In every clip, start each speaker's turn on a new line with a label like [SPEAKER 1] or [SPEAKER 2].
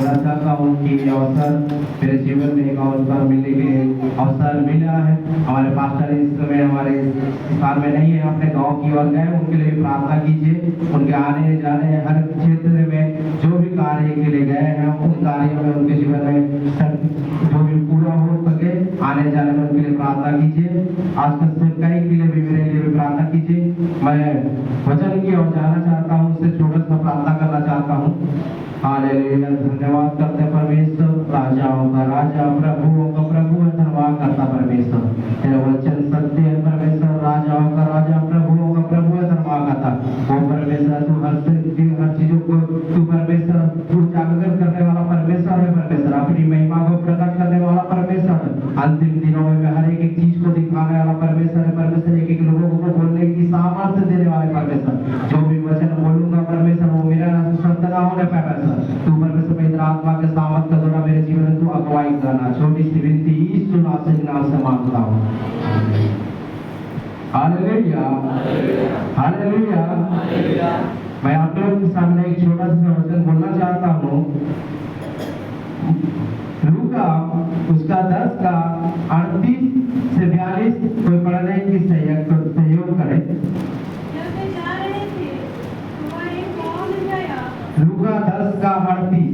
[SPEAKER 1] बोलना चाहता हूँ कि ये अवसर मेरे जीवन में एक अवसर मिलने के अवसर मिला है। हमारे पास्टर इस समय हमारे स्थान में नहीं है, अपने गांव की ओर गए, उनके लिए प्रार्थना कीजिए। उनके आने जाने हर क्षेत्र में जो भी कार्य के लिए गए हैं उन कार्यों में उनके जीवन में जो भी पूरा हो सके, आने जाने में उनके लिए प्रार्थना कीजिए। आज के सेवकाई के लिए भी मेरे लिए भी प्रार्थना कीजिए। मैं वचन की ओर जाना चाहता हूँ, उससे छोटा सा प्रार्थना करना चाहता हूँ। हालेलुया। धन्यवाद करते परमेश्वर, राजाओं का राजा, प्रभुओं का प्रभु है, धन्यवाद करता परमेश्वर। तेरा वचन सत्य है परमेश्वर, राजाओं का राजा, प्रभुओं का प्रभु है, धन्यवाद करता। वो परमेश्वर तू हर चीजों को तू परमेश्वर तू जागृत करने वाला परमेश्वर है। परमेश्वर अपनी महिमा को प्रकट करने वाला परमेश्वर है। अंतिम दिनों में हर एक चीज को दिखाने वाला परमेश्वर है। परमेश्वर एक लोगों को बोलने की सामर्थ्य देने वाले परमेश्वर। जो भी वचन बोलूंगा परमेश्वर वो मेरा शुद्ध ना होने पाए परमेश्वर। तू परमेश्वर पवित्र आत्मा के सामर्थ्य द्वारा मेरे जीवन में तू अगुवाई करना। छोटी सी विनती यीशु नाम से मांगता हूँ। Hallelujah, hallelujah. मैं आप लोगों के सामने एक छोटा सा वचन बोलना चाहता हूँ। लूका उसका 10 का 38 से 42 कोई पढ़ने की सहयोग करे। लूका 10 का 38।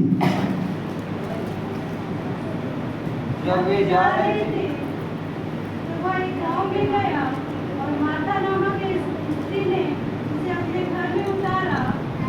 [SPEAKER 2] जब वे जा रहे थे तो वह एक गांव में गया और माता नामक एक स्त्री ने उसे अपने घर में उतारा।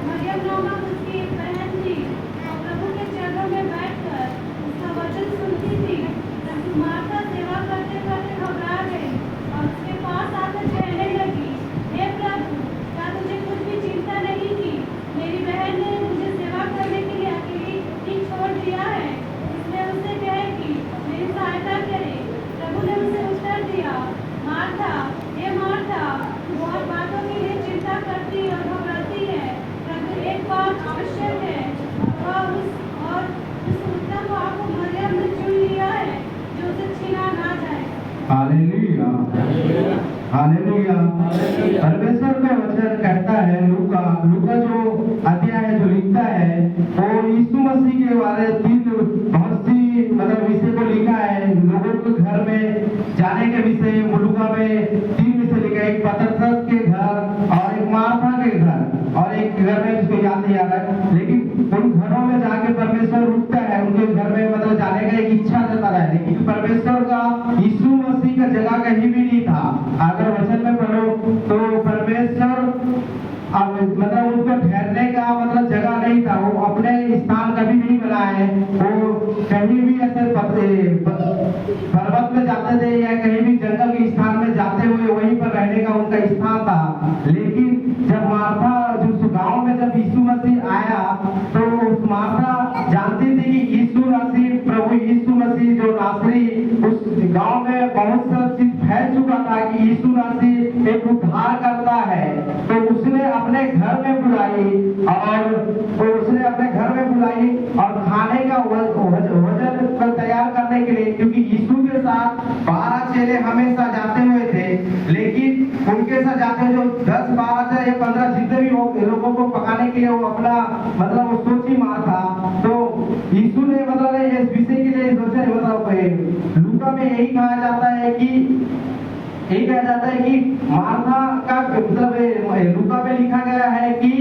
[SPEAKER 2] मरियम नामक उसकी एक बहन थी और प्रभु के चरणों में बैठकर उसका वचन सुनती थी। परंतु माता सेवा करते करते घबरा गई और उसके पास आकर कहने लगी, हे प्रभु, क्या तुझे कुछ भी चिंता नहीं की? मेरी बहन ने मुझे सेवा करने के लिए अकेली ही छोड़ दिया है। इसलिए उससे कहे कि मेरी सहायता करे। प्रभु ने उसे उत्तर दिया, मार्था, हे मार्था, तू बहुत बातों के लिए चिंता करती और घबराती है, परंतु एक बात आवश्यक है और उस उत्तम भाग को मरियम ने चुन लिया है जो उसे छीना ना जाए।
[SPEAKER 1] Hallelujah, hallelujah. परमेश्वर का वचन कहता है, लूका जो अध्याय जो लिखता है वो यीशु मसीह के बारे बहुत सी विषय को लिखा है। लोगों के घर में जाने के विषय लूका में 3 विषय लिखा है। एक पतरस के घर और एक मार्था के घर और एक घर में जिसको याद नहीं आ रहा है, लेकिन उन घरों में जाके परमेश्वर रुकता है। उनके घर में जाने का एक इच्छा देता है, लेकिन परमेश्वर का यीशु मसीह का जगह कहीं भी नहीं था। अगर वचन में पढ़ो तो परमेश्वर उनको ठहरने का जगह नहीं था। वो अपने स्थान कभी नहीं बनाए। वो कहीं भी ऐसे पर्वत में जाते थे या कहीं भी जंगल के स्थान में जाते हुए वहीं पर रहने का उनका स्थान था। लेकिन जब मार्था जो गांव में जब यीशु मसीह आया तो उस मार्था जानती थी कि यीशु मसीह प्रभु यीशु मसीह जो नासरी उस गांव में बहुत सा चीज फैल चुका था कि यीशु मसीह एक उद्धार करता है। तो उसने अपने घर में बुलाई और खाने का भोजन को तैयार करने के लिए, क्योंकि यीशु के साथ 12 चेले हमेशा जाते हुए थे, लेकिन उनके साथ जाते जो 10, 12 या 15 जितने भी लोगों को पकाने के लिए वो अपना वो सोची मार था। तो यीशु ने इस विषय के लिए सोचा। लूका में यही कहा जाता है कि मार्था का लूका में लिखा गया है कि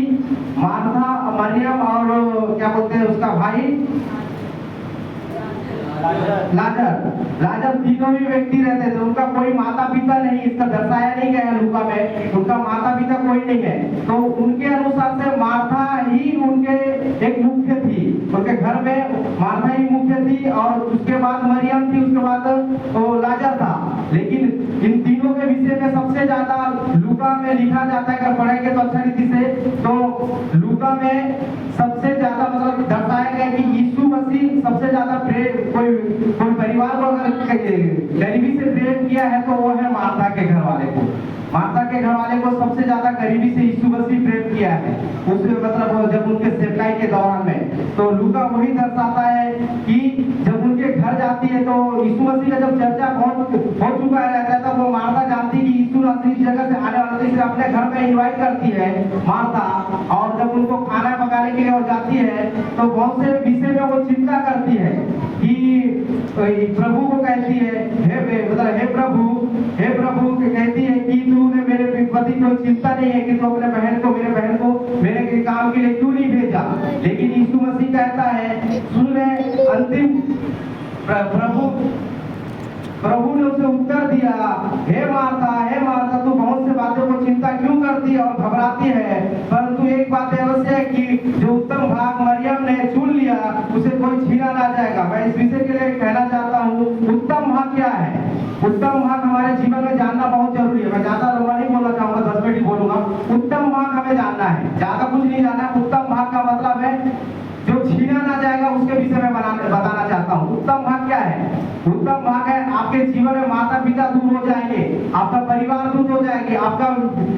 [SPEAKER 1] मार्था, मरियम और क्या बोलते हैं उसका भाई लाजर तीनों ही व्यक्ति रहते थे। उनका कोई माता पिता नहीं, इसका दर्शाया नहीं गया लूका में। उनका माता पिता कोई नहीं है। तो उनके अनुसार से मार्था ही उनके एक मुख्य थी। उनके घर में मार्था ही मुख्य थी और उसके बाद मरियम थी, उसके बाद लाजर था। लेकिन इन तीनों के विषय में सबसे ज्यादा लूका में लिखा जाता है। अगर पढ़ेंगे तो अच्छा रीति से, तो लूका में सबसे ज्यादा दर्शाया गया कि यीशु मसीह सबसे ज्यादा प्रेम कोई परिवार को अगर करीबी से प्रेम किया है तो वो है मार्था के घर वाले को। मार्था के घर वाले को सबसे ज्यादा करीबी से यीशु मसीह प्रेम किया है। उसके जब उनके सेवकाई के दौरान में तो लूका वही दर्शाता है कि जब उनके घर जाती है तो यीशु मसीह का जब चर्चा बहुत हो चुका है तब वो मार्था जानती कि यीशु मसीह इस जगह से आने वाला, तो इसे अपने घर में इनवाइट करती है मार्था। और जब उनको खाना पकाने के लिए वो जाती है तो बहुत से विषय में वो चिंता करती है कि प्रभु को कहती है हे प्रभु कहती है कि तूने मेरे पति को चिंता नहीं है कि तू अपने मेरे बहन को मेरे काम के लिए क्यों नहीं भेजा। लेकिन यीशु मसीह कहता है, सुन ले, अंतिम प्रभु ने उसे उत्तर दिया, हे मार्था तू बहुत से बातों को चिंता क्यों करती है और घबराती है, परंतु एक बात अवश्य है कि जो उत्तम भाग मरियम ने चुन लिया उसे कोई छीना ना जाएगा। मैं इस विषय के लिए कहना चाहता हूँ, उत्तम भाग क्या है? उत्तम भाग हमारे जीवन में जानना बहुत जरूरी है। मैं ज्यादा लंबा नहीं बोलना चाहूंगा, 10 मिनट ही बोलूंगा। उत्तम भाग हमें जानना है, ज्यादा कुछ नहीं जानना है। उत्तम भाग का मतलब है जो छीना ना जाएगा, उसके विषय में बताना चाहता हूँ। उत्तम भाग क्या है? उत्तम भाग है आपके जीवन में माता पिता दूर हो जाएंगे, आपका परिवार दूर हो जाएंगे, आपका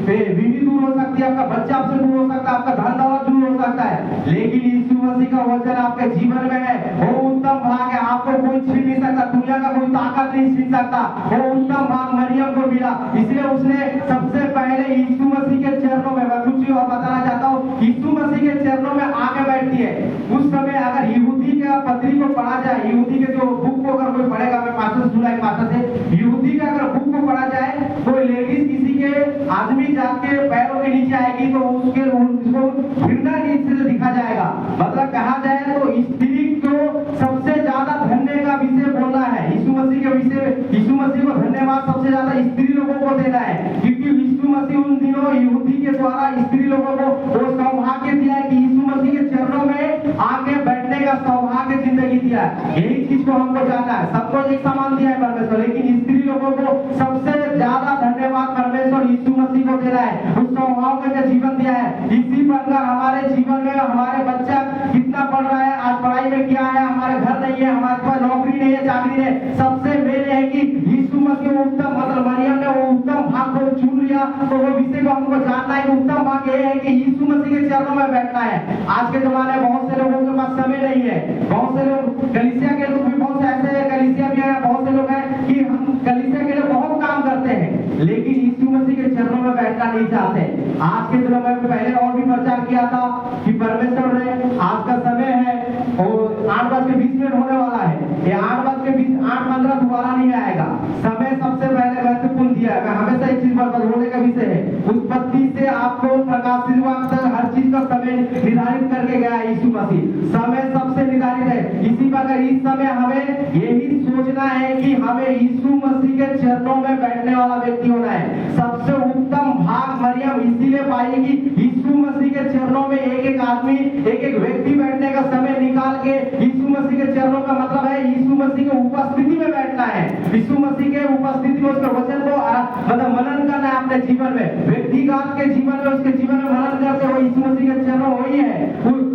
[SPEAKER 1] बीवी दूर हो सकती है, आपका बच्चा आपसे दूर हो सकता है, आपका धन दौलत दूर हो सकता है, लेकिन यीशु मसीह का वचन आपके जीवन में है, वो उत्तम भाग है। आपको कोई छीन नहीं सकता, दुनिया का कोई ताकत नहीं छीन सकता। वो उत्तम भाग मरियम को मिला, इसलिए उसने सबसे पहले यीशु मसीह के चरणों में, मैं कुछ और बताना चाहता हूँ, यीशु मसीह के चरणों में आके बैठती है। उस समय अगर यहूदी के पत्री को पढ़ा जाए, यहूदी के जो बुक को अगर कोई पढ़ेगा, मैं पास्टर सुना है पास्टर से, यहूदी का अगर बुक को पढ़ा जाए, कोई लेडीज किसी के आदमी जाके पैरों के नीचे आएगी तो उसको घृणा से दिखा जाएगा। मतलब कहा जाए तो स्त्री को सबसे ज्यादा धन्य का विषय बोलना है, यीशु मसीह के विषय, यीशु मसीह को धन्यवाद सबसे ज्यादा स्त्री लोगों को देना है, क्योंकि यीशु मसीह उन दिनों यहूदी के द्वारा स्त्री लोगों को वो सौभाग्य दिया है कि यीशु मसीह के चरणों में आके बैठने का सौभाग्य जिंदगी दिया है। यही चीज को हमको जानना है। सबको एक समान दिया है परमेश्वर, लेकिन स्त्री लोगों को सबसे ज्यादा धन्यवाद परमेश्वर यीशु मसीह को देना है, उस सौभाग्य का जीवन दिया है। इसी प्रकार हमारे जीवन में हमारे बच्चा कितना पढ़ रहा है, आज पढ़ाई में क्या है, हमारे घर नहीं है, हमारे पास नौकरी नहीं है, चाकरी नहीं है, सबसे मेन है कि यीशु मसीह उत्तम, मतलब मरियम ने वो उत्तम भाग को चुन लिया। तो वो विषय को हमको जानना है कि उत्तम भाग ये है कि यीशु मसीह के चरणों में बैठना है। आज के जमाने में बहुत से लोगों के पास समय नहीं है, बहुत से लोग कलीसिया के लोग भी बहुत से ऐसे कलीसिया भी है, बहुत से लोग हैं कि हम कलीसिया के लिए बहुत काम करते हैं, लेकिन यीशु मसीह के चरणों में बैठना नहीं चाहते। आज के दिनों में पहले और भी प्रचार किया था कि परमेश्वर ने, आज का समय है और 8:20 होने वाला है, ये 8:15 दोबारा नहीं आएगा। समय सबसे पहले महत्वपूर्ण दिया है। मैं हमेशा एक चीज पर बोलने का विषय है, उत्पत्ति से आपको प्रकाशित तक हर चीज का समय निर्धारित करके गया है यीशु मसीह, समय सबसे निर्धारित है। इसी प्रकार इस समय हमें यही सोचना है कि हमें यीशु मसीह के चरणों में बैठने वाला व्यक्ति होना है। सबसे उत्तम भाग मरियम इसीलिए पाएगी, यीशु मसीह के चरणों में एक एक आदमी, एक एक व्यक्ति बैठने का समय निकाल के, यीशु मसीह के चरणों का मतलब है यीशु मसीह के उपस्थिति में बैठना है, यीशु मसीह के उपस्थिति में उसके वचन को मतलब मनन करना है अपने जीवन में, व्यक्तिगत के जीवन में, उसके जीवन में मनन करते हुए यीशु मसीह के चरणों वही है।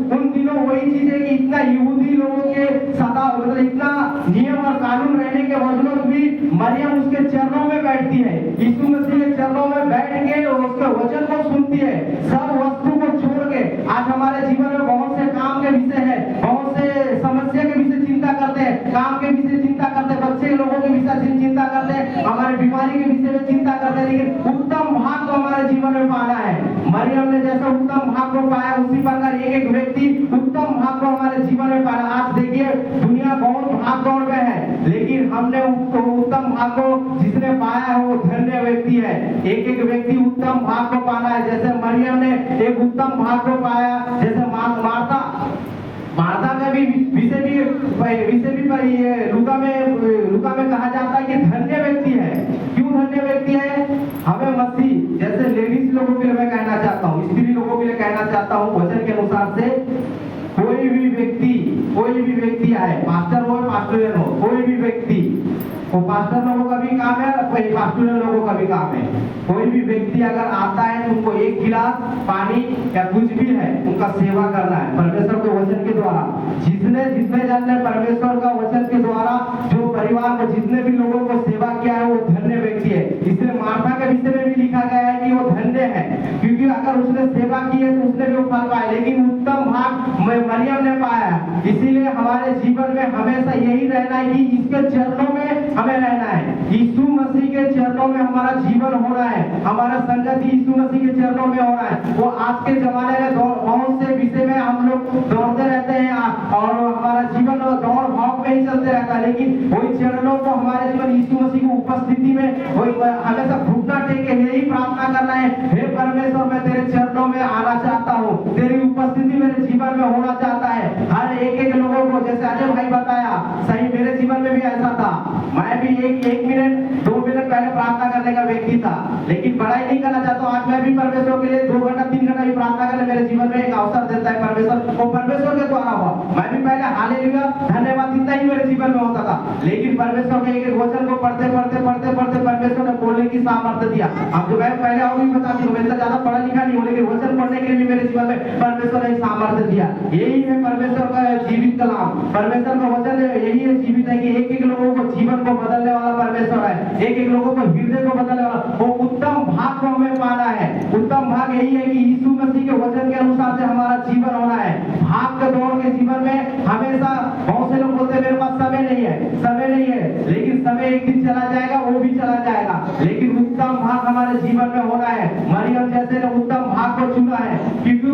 [SPEAKER 1] उन दिनों वही चीज है कि इतना यहूदी लोगों के सदा, मतलब इतना नियम और कानून रहने के बावजूद भी मरियम उसके चरणों में बैठती है, यीशु मसीह के चरणों में बैठ के उसके वचन को सुनती है, सब वस्तु को छोड़ के। आज हमारे जीवन में बहुत से काम के विषय है, बहुत से समस्या के विषय चिंता करते हैं, काम के विषय चिंता करते हैं, बच्चे लोगों के विषय चिंता करते हैं, हमारे बीमारी के विषय में चिंता करते हैं, लेकिन उत्तम भाग को हमारे जीवन में पाना है। मरियम ने जैसा उत्तम भाग को पाया, उसी प्रकार एक एक व्यक्ति उत्तम भाग को हमारे जीवन में पाना। आज देखिए दुनिया बहुत भाग दौड़ में है, लेकिन हमने उत्तम भाग को जिसने पाया है वो धन्य व्यक्ति है। एक एक व्यक्ति उत्तम भाग को पाना है, जैसे मरियम ने एक उत्तम भाग को पाया, जैसे मार्था का भी विषय भी लूका में कहा जाता है कि धन्य व्यक्ति है। क्यों धन्य व्यक्ति है? हमें मसीह, जैसे लेडीज लोगों के लिए मैं कहना चाहता हूँ, स्त्री लोगों के लिए कहना चाहता हूँ, वचन के अनुसार से कोई भी व्यक्ति आए, पास्टर हो पास्टोरियल हो, कोई भी व्यक्ति, वो पास्टर लोगों का भी काम है, पास्टोरियल लोगों का भी काम है। कोई भी व्यक्ति अगर आता है तो उनको एक गिलास पानी या कुछ भी है उनका सेवा करना है परमेश्वर के वचन के द्वारा। जितने जन ने परमेश्वर का वचन के द्वारा जो परिवार को जितने भी लोगों को सेवा किया है वो धन्य व्यक्ति है। इसलिए मार्था के विषय में भी लिखा गया है कि वो धन्य है, क्योंकि अगर उसने सेवा की है तो उसने भी वो फल पाया, लेकिन उत्तम भाग मरियम ने पाया। इसीलिए हमारे जीवन में हमेशा यही रहना है कि इसके चरणों में हमें रहना है। यीशु मसीह के चरणों में हमारा जीवन होना है, हमारा संगति यीशु मसीह के चरणों में होना है। वो आज के जमाने में बहुत से विषय में हम लोग दौड़ते रहते हैं और हमारा जीवन दौड़ भाग में ही चलते रहता है, लेकिन वही चरणों को हमारे जीवन यीशु मसीह की उपस्थिति में वही हमेशा घुटना टेक के यही प्रार्थना करना है, हे परमेश्वर मैं तेरे चरणों में आना चाहता हूँ, तेरी उपस्थिति मेरे जीवन में होना चाहता है। हर एक लोगों को, जैसे अजय भाई बताया, सही मेरे जीवन में भी ऐसा था। मैं भी एक मिनट 2 मिनट पहले प्रार्थना करने का व्यक्ति था, लेकिन बड़ा ही नहीं करना चाहता हूँ। आज मैं भी परमेश्वर के लिए 2 घंटा 3 घंटा भी प्रार्थना करने मेरे जीवन में एक अवसर देता है परमेश्वर, वो परमेश्वर के द्वारा हुआ। मैं भी पहले हालेलुया धन्यवाद इतना ही मेरे जीवन में होता था, लेकिन परमेश्वर के एक वचन को पढ़ते परमेश्वर ने बोलने की सामर्थ्य दिया। अब जो मैं पहले और भी बताती हूँ, मैं इतना ज्यादा पढ़ा लिखा नहीं हूँ, लेकिन वचन पढ़ने के लिए भी मेरे जीवन में परमेश्वर ने सामर्थ्य दिया। यही है परमेश्वर का जीवित कलाम, परमेश्वर का वचन यही है जीवित है कि एक लोगों को जीवन को बदलने वाला परमेश्वर है, एक लोगों को हृदय को बदलने वाला। वो उत्तम भाग को हमें पाना है। उत्तम भाग यही है कि यीशु मसीह के वचन के अनुसार से हमारा जीवन होना है। भाग के दौड़ के जीवन में हमेशा बहुत से लोग बोलते हैं मेरे पास समय नहीं है, लेकिन समय एक दिन चला जाएगा, वो भी चला जाएगा, लेकिन उत्तम भाग हमारे जीवन में होना है। मरियम जैसे ने उत्तम भाग को चुना है, क्योंकि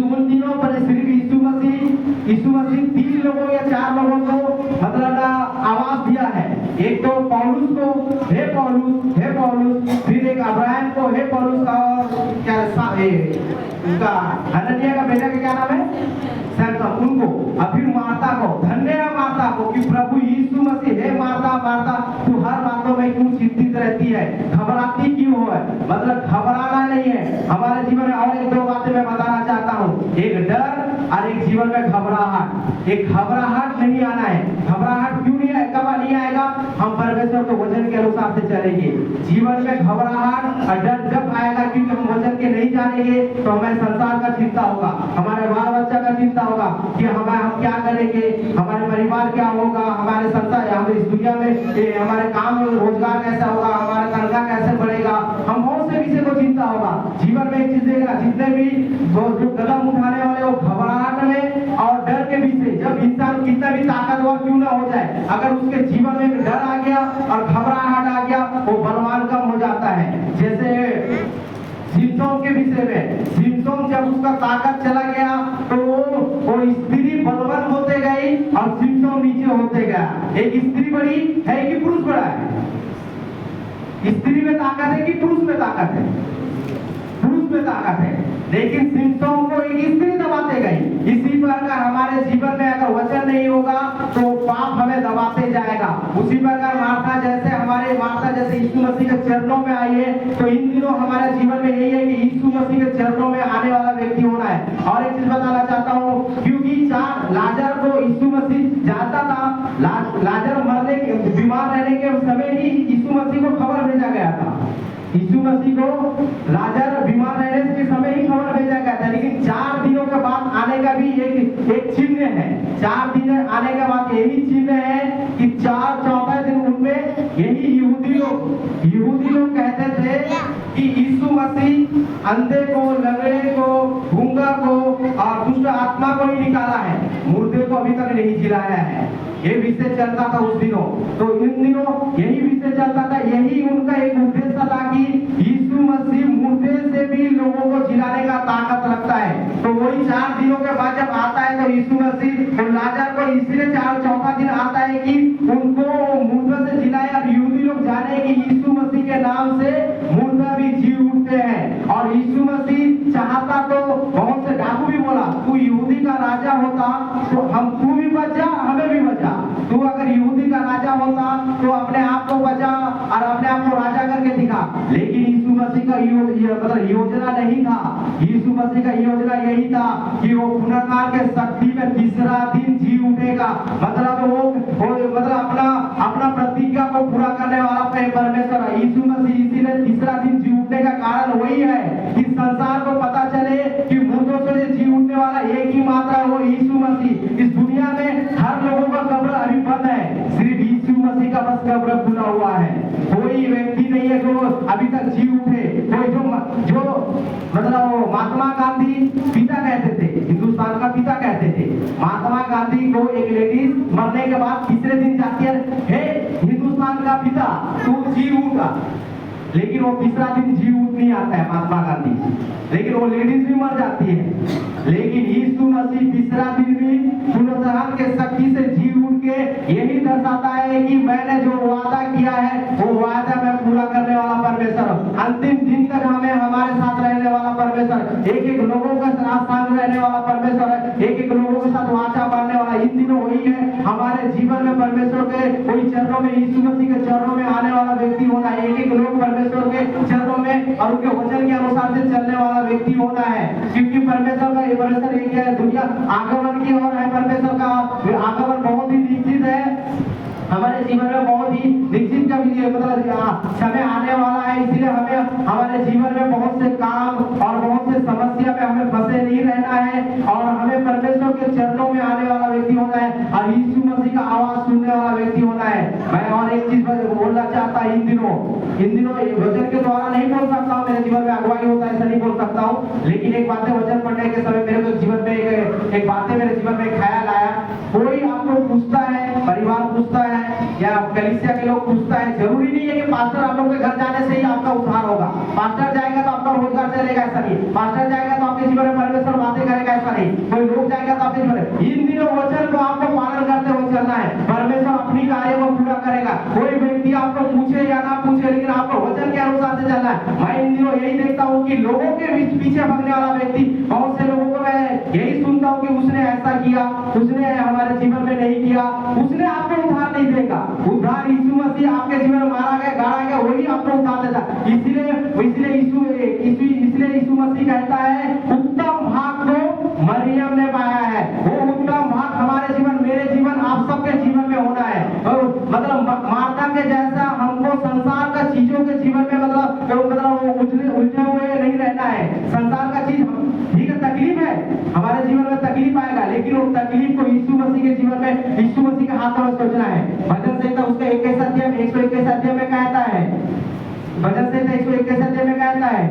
[SPEAKER 1] उन दिनों पर सिर्फ यीशु मसीह 3 लोगों या 4 लोगों को मतलब आवाज दिया है। एक तो पौलुस को, हे पौलुस, फिर एक अब्राहम को, हे पौलुस का, और क्या उनका हननिया का बेटा का क्या नाम है, सैमसन, उनको, और फिर मार्ता को, धन्य है मार्ता को कि प्रभु यीशु मसीह, हे मार्ता तू हर बातों में क्यों चिंतित रहती है, घबराती क्यों है। मतलब घबराना नहीं है हमारे जीवन में। और एक 2 बातें मैं बताना चाहता हूँ, एक डर और एक जीवन में घबराहट। एक घबराहट नहीं आना है। घबराहट क्यों नहीं आएगा, कब नहीं आएगा, हम परमेश्वर के वचन के अनुसार से चलेंगे। जीवन में घबराहट और डर जब आएगा, क्योंकि हम वचन के नहीं जानेंगे तो हमें संसार का चिंता होगा, हमारे बाल बच्चा का चिंता होगा कि हम क्या करेंगे, हमारे परिवार क्या होगा, हमारे संसार, हम इस दुनिया में हमारे काम रोजगार कैसा होगा, हमारा तनख्वाह कैसे बढ़ेगा, हम बहुत से विषय को चिंता होगा। जीवन में एक चीज देगा, जितने भी जो कदम उठाने वाले वो घबराहट में और डर के विषय, जब इंसान कितना भी ताकतवर क्यों ना हो जाए, अगर उसके जीवन में डर आ गया और घबराहट आ गया, वो बलवान कम हो जाता है। जैसे सिमसोन के विषय में, सिमसोन जब उसका ताकत चला गया तो वो स्त्री बलवान होते गई और सिमसोन नीचे होते गया। एक स्त्री बड़ी है कि पुरुष बड़ा है, स्त्री में ताकत है कि पुरुष में ताकत है, पुरुष में ताकत है, लेकिन सिमसोन को एक स्त्री दबाते गई। इसी प्रकार हमारे जीवन में अगर वचन नहीं होगा तो पाप हमें दबाते जाएगा। उसी प्रकार मार्था जैसे यीशु मसीह के चरणों में आई है, तो इन दिनों हमारे जीवन में यही है कि यीशु मसीह के चरणों में आने वाला व्यक्ति होना है। और एक चीज बताना चाहता हूँ, क्योंकि लाजर को यीशु मसीह जानता था, लाजर मरने के, बीमार रहने के समय ही यीशु मसीह को खबर भेजा गया था। यीशु मसीह को लाजर बीमार रहने के समय ही खबर भेजा गया था, लेकिन 4 दिनों के बाद आने का भी एक चिन्ह है। 4 दिन आने के बाद यही चिन्ह है कि 14 दिन उनमें यही यहूदी लोग कहते थे कि यीशु मसीह अंधे को, लंगड़े को, गूंगा को और दुष्ट आत्मा को ही निकाला है, मुर्दे को अभी तक नहीं जिलाया है। ये विषय चलता था उस दिनों, तो इन दिनों यही विषय चलता था। यही उनका एक उद्देश्य था कि यीशु मसीह मुर्दे से भी लोगों को जिलाने का ताकत रखता है। तो वही 4 दिनों के बाद जब आता है तो यीशु मसीह और लाजर को इसलिए 4 दिन आता है कि उनको मुर्दे से जिलाए। और यहूदी लोग जाने कि यीशु मसीह के नाम से मुर्दा भी जी उठते हैं। और यीशु मसीह चाहता तो बहुत से डाकू भी बोला, तू यहूदी का राजा होता तो हम, तू भी बचा, हमें भी बचा। तू अगर यहूदी का राजा होता तो अपने आप को बचा और अपने आप को राजा करके दिखा। लेकिन यीशु मसीह का योजना नहीं था। यीशु मसीह का योजना यही था कि वो पुनरुत्थान के शक्ति में 3रा दिन जी उठेगा। मतलब वो अपना प्रतिज्ञा को पूरा करने वाला परमेश्वर है यीशु मसीह। इसीलिए 3रा दिन जी उठने का कारण वही है कि संसार को पता चले कि मुर्दों से जी उठने वाला एक ही मात्र वो यीशु मसीह। इस दुनिया में हर लोगों का कब्र अभी बंद है, सिर्फ यीशु मसीह का बस कब्र खुला हुआ है। कोई व्यक्ति नहीं है जो अभी तक जी उठे। कोई जो जो मतलब वो महात्मा गांधी पिता कहते थे, हिंदुस्तान का पिता कहते थे। महात्मा गांधी को एक लेडीज मरने के बाद तीसरे दिन जाती है, हे हिंदुस्तान का पिता तू जी उठा, लेकिन वो तीसरा दिन जी उठ नहीं आता है महात्मा गांधी, लेकिन वो लेडीज भी मर जाती है। लेकिन यीशु मसीह तीसरा दिन भी पुनरुत्थान के शक्ति से जी उठ के यही दर्शाता है कि मैंने जो वादा किया है वो वादा मैं पूरा करने वाला परमेश्वर हूं। अंतिम दिन तक हमें हमारे साथ रहने वाला परमेश्वर, एक एक लोगों के साथ संग रहने वाला परमेश्वर है, एक एक लोगों के साथ वाचा बांधने वाला। इन दिनों वही है हमारे जीवन में परमेश्वर के कोई चरणों में, यीशु मसीह के चरणों में आने वाला व्यक्ति होना है। एक एक लोग परमेश्वर के चरणों में और उनके वचन के अनुसार से चलने वाला व्यक्ति होना है, क्योंकि परमेश्वर का परमेश्वर एक है, दुनिया आगमन की ओर है। परमेश्वर का आगमन बहुत ही निश्चित है हमारे जीवन में, बहुत ही निश्चित का मतलब समय आने वाला है। इसलिए हमें हमारे जीवन में बहुत से काम और बहुत से समस्या में हमें फंसे नहीं रहना है और हमें परमेश्वर के चरणों में आने वाला व्यक्ति होना है और यीशु मसीह का आवाज सुनने वाला व्यक्ति होना है। मैं और एक चीज बोलना चाहता इन दिनों वचन के द्वारा नहीं बोल सकता हूँ, मेरे जीवन में अगुवाई होता है ऐसा नहीं बोल सकता हूँ, लेकिन एक बातें वचन पढ़ने के समय मेरे को जीवन में एक बातें मेरे जीवन में ख्याल आया। कोई आपको पूछता है, परिवार पूछता है या कलीसिया के लोग पूछता है, जरूरी नहीं है कि पास्टर आप लोग के घर जाने से ही आपका उद्धार होगा, पास्टर जाएगा तो आपका रोजगार चलेगा ऐसा नहीं, पास्टर जाएगा तो आपके जीवन में परमेश्वर बातें करेगा ऐसा नहीं, कोई लोग जाएगा तो आपके जीवन में। इन दिनों वचन को आपको पालन करते हुए चलना है, परमेश्वर अपनी कार्य को पूरा करेगा। कोई व्यक्ति आपको पूछे या ना पूछे, लेकिन आपको वचन के अनुसार से चलना है। मैं इन दिनों यही देखता हूँ कि लोगों के पीछे भागने वाला व्यक्ति, बहुत से लोगों को मैं यही सुनता हूँ कि उसने ऐसा किया, उसने हमारे जीवन में नहीं किया, उसने आपको उद्धार नहीं देगा। उद्धार यीशु मसीह आपके जीवन में मारा गया, गाड़ा गया, वही आपको उद्धार देता। इसलिए यीशु मसीह कहता है उत्तम भाग को मरियम ने पाया है। वो उत्तम भाग हमारे जीवन, मेरे जीवन, आप सबके जीवन में होना है। और मतलब मार्था के जैसा हमको संसार का चीजों के जीवन में मतलब उलझे हुए नहीं रहना है। संसार का चीज ठीक है, तकलीफ है हमारे जीवन में, तकलीफ आएगा, लेकिन वो तकलीफ को यीशु मसीह के जीवन में, यीशु मसीह के हाथों में सोचना है। भजन संहिता उसके 21 अध्याय में 121 अध्याय में कहता है, भजन संहिता 121 अध्याय में कहता है,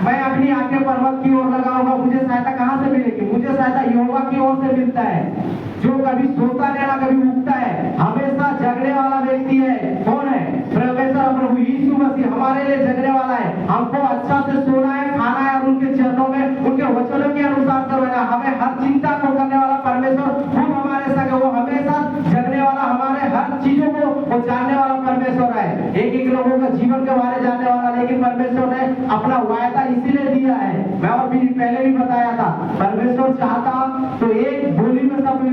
[SPEAKER 1] मैं अपनी आंखें पर्वत की ओर लगाऊंगा, मुझे सहायता कहां से मिलेगी? मुझे सहायता यहोवा की ओर से मिलता है, जो कभी सोता नहीं ना कभी उगता है, हमेशा जगने वाला व्यक्ति है। कौन है? परमेश्वर प्रभु यीशु मसीह हमारे लिए जगने वाला है। हमको अच्छा से सोना है, खाना है और उनके चरणों में, उनके वचनों के अनुसार से रहना। हमें हर चिंता को करने वाला परमेश्वर खुद हमारे संग है, वो हमेशा जगने वाला, हमारे हर चीजों को वो जानने वाला परमेश्वर है। एक एक लोगों का जीवन के बारे जानने वाला, लेकिन परमेश्वर ने अपना वायदा इसीलिए दिया है। मैं और भी पहले भी बताया था, परमेश्वर चाहता तो एक बोली में सब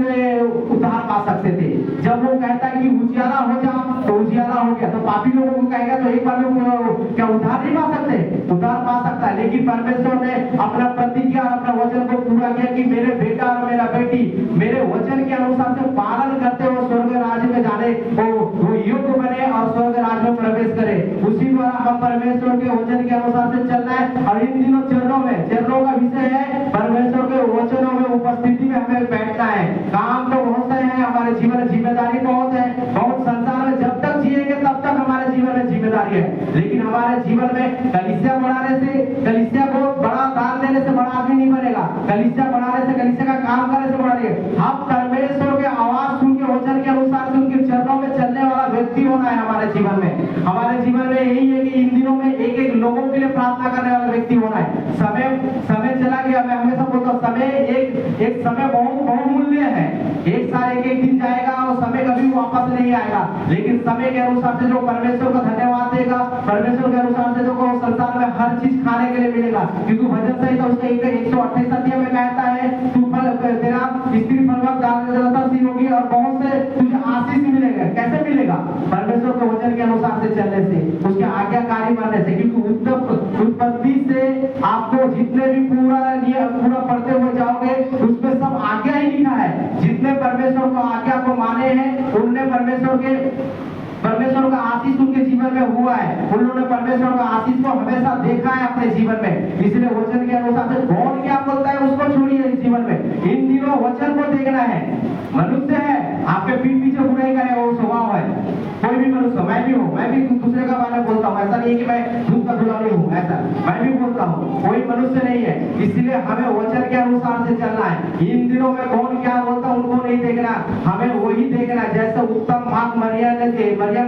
[SPEAKER 1] उद्धार पा सकते थे। जब वो कहता है कि उजियाला हो जा तो उजियाला हो गया, तो पापी लोगों को कहेगा तो एक बार में क्या उद्धार नहीं पा सकते? उद्धार पा सकता है, लेकिन परमेश्वर ने अपना प्रतिज्ञा और अपना वचन को पूरा किया कि मेरे बेटा और मेरा बेटी मेरे वचन के अनुसार से पालन करते हुए स्वर्ग राज्य में जाने वो योग्य बने और स्वर्ग राज्य में प्रवेश करे। उसी द्वारा हम परमेश्वर के वचन के अनुसार से चलना है। और इन दिनों चरणों का विषय है परमेश्वर के वचनों में उपस्थिति में हमें बैठना है। काम तो बहुत से है हमारे जीवन में, जिम्मेदारी बहुत है, बहुत संसार में जब तक जिएंगे तब तक हमारे जीवन में जिम्मेदारी है। लेकिन हमारे जीवन में कलीसिया बढ़ाने से, कलीसिया को बड़ा दान देने से बड़ा आदमी नहीं बनेगा, कलीसिया बढ़ाने से, कलीसिया का काम करने से बड़ा नहीं। हम परमेश्वर के आवाज सुन के वचन के अनुसार से उनके चरणों में चलने वाला व्यक्ति होना है हमारे जीवन में। हमारे जीवन में यही है कि इन दिनों में एक एक लोगों के लिए प्रार्थना करने वाला व्यक्ति होना है। समय चला गया, मैं हमेशा बोलता हूँ समय एक समय बहुत बहुमूल्य है। एक साल एक दिन जाएगा और समय कभी वापस नहीं आएगा, लेकिन समय के अनुसार से जो परमेश्वर को धन्यवाद देगा, परमेश्वर के अनुसार से जो संसार में हर चीज खाने के लिए मिलेगा। क्योंकि भजन संहिता उसके 128 अध्याय में कहता है तू फल तेरा स्त्री फलवत सी होगी और बहुत से तुझे आशीष मिलेगा। कैसे मिलेगा? परमेश्वर के वचन के अनुसार से चलने से, उसके आज्ञाकारी बनने से। क्योंकि उत्पत्ति से आपको जितने भी पूरा पढ़ते हुए जाओगे उसमें सब आज्ञा ही लिखा है। जितने परमेश्वर को आज्ञा को माने हैं उनने परमेश्वर का आशीष उनके जीवन में हुआ है। उन्होंने परमेश्वर का आशीष को हमेशा देखा है अपने जीवन में। इसलिए वचन के अनुसार से कौन क्या बोलता है उसको छोड़िए इस जीवन में। इन दिनों वचन को देखना है। मनुष्य है आपके पीठ पीछे बुराई करेगा, वो स्वभाव है, कोई भी मनुष्य, मैं भी हूँ, मैं भी दूसरे का बारे में बोलता हूँ, ऐसा नहीं है कि मैं खुद का दुलारी हूँ, ऐसा मैं भी बोलता हूँ, कोई मनुष्य नहीं है। इसलिए हमें वचन के अनुसार से चलना है। इन दिनों में कौन क्या बोलता है उनको नहीं देखना, हमें वही देखना। जैसे उत्तम भाग मरियम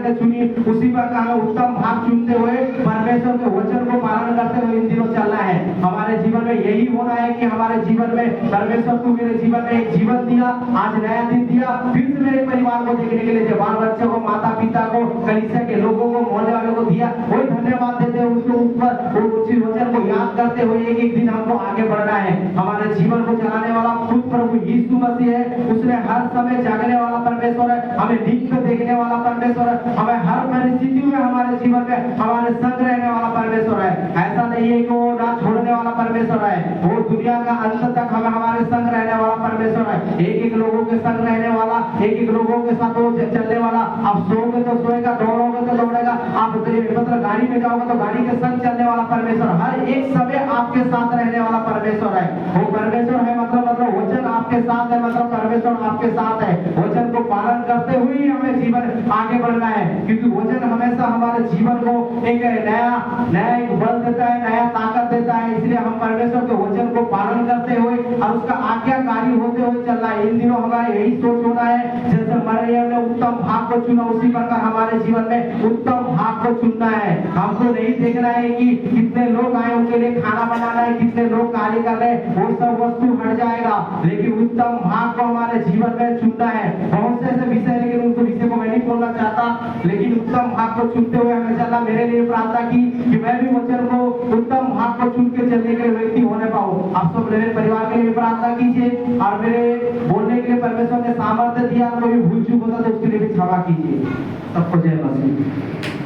[SPEAKER 1] ने चुनी, उसी प्रकार हमें उत्तम भाग चुनते हुए परमेश्वर के वचन को पालन करते हुए इन दिनों चलना है। हमारे जीवन में यही होना है कि हमारे जीवन में परमेश्वर को मेरे जीवन में एक जीवन दिया, आज नया दिन दिया, फिर से मेरे परिवार को देखने के लिए, बाल बच्चों को, माता पिता को, कलीसिया के लोगों को, मोहल्ले वालों को दिया, वही धन्यवाद देते हैं उनको ऊपर उसी वचन को याद करते हुए एक दिन हमको आगे बढ़ना है। हमारे जीवन को चलाने वाला खुद प्रभु यीशु मसीह है। उसने हर समय जागने वाला परमेश्वर है, हमें नित्य देखने वाला परमेश्वर है, हमें हर परिस्थिति में हमारे जीवन में हमारे संग रहने वाला परमेश्वर है। ऐसा नहीं है कि वो ना छोड़ने वाला परमेश्वर है, वो दुनिया का अंत तक हमें हमारे संग रहने वाला परमेश्वर है। एक एक लोगों के संग रहने वाला, एक एक लोगों के साथ वो चलने वाला। आप सोओगे तो सोएगा, दौड़ोगे तो दौड़ेगा, आप मतलब गाड़ी में जाओगे तो गाड़ी के संग चलने वाला परमेश्वर, हर एक समय आपके साथ रहने वाला परमेश्वर है। वो परमेश्वर है मतलब वचन आपके साथ है, मतलब परमेश्वर आपके साथ है। वचन को पालन करते हुए ही हमें जीवन आगे बढ़ना है, क्योंकि वचन हमेशा हमारे जीवन को एक नया एक बल देता है, नया ताकत देता है। इसलिए हम परमेश्वर के वचन को पालन करते हुए और उसका आज्ञाकारी होते हुए चलना है। इन दिनों हमारा यही सोच होना है, जैसे मरियम ने उत्तम भाग को चुना, उसी प्रकार हमारे जीवन में उत्तम भाग को चुनना है। हमको नहीं देखना है कि कितने लोग आए उनके लिए खाना बनाना है, कितने लोग कार्य कर रहे हैं, वो सब वस्तु हट जाएगा, लेकिन उत्तम भाग को हमारे जीवन में चुनना है। बहुत से ऐसे विषय, लेकिन उनको विषय को मैं नहीं बोलना चाहता, लेकिन उत्तम भाग को चुनते हुए हमें चलना। मेरे लिए प्रार्थना की कि मैं भी वचन को उत्तम भाग को चुन के चलने के व्यक्ति होने पाऊं। आप सब मेरे परिवार के लिए प्रार्थना कीजिए और मेरे बोलने के लिए परमेश्वर ने सामर्थ्य दिया, कोई भूल चूक होता तो उसके लिए भी क्षमा कीजिए। सबको जय मसीह।